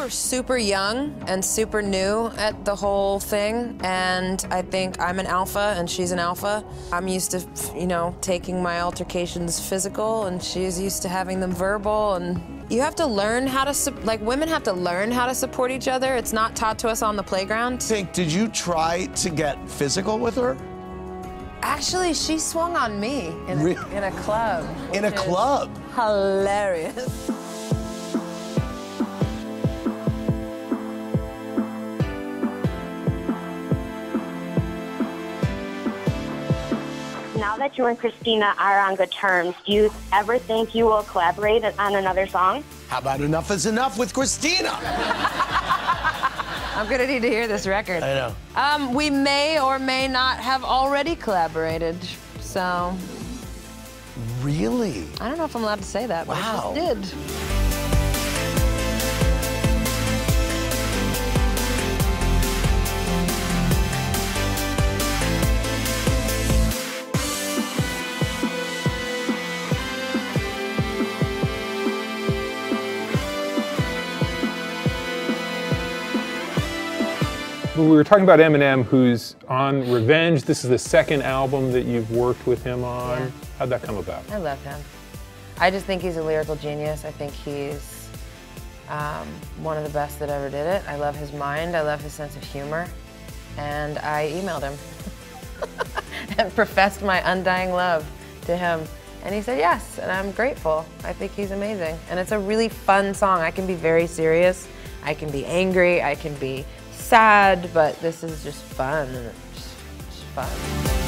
were super young and super new at the whole thing, and I think I'm an alpha and she's an alpha. I'm used to, you know, taking my altercations physical, and she's used to having them verbal, and you have to learn how to, like, women have to learn how to support each other. It's not taught to us on the playground. Did you try to get physical with her? Actually, she swung on me in a club. In a club? Hilarious. Now that you and Christina are on good terms, do you ever think you will collaborate on another song? How about Enough Is Enough with Christina? I'm gonna need to hear this record. I know. We may or may not have already collaborated, so. Really? I don't know if I'm allowed to say that, but wow. I just did. We were talking about Eminem, who's on Revenge. This is the second album that you've worked with him on. Yeah. How'd that come about? I love him. I just think he's a lyrical genius. I think he's one of the best that ever did it. I love his mind. I love his sense of humor. And I emailed him and professed my undying love to him. And he said yes, and I'm grateful. I think he's amazing. And it's a really fun song. I can be very serious. I can be angry. I can be sad, but this is just fun, and it's just fun.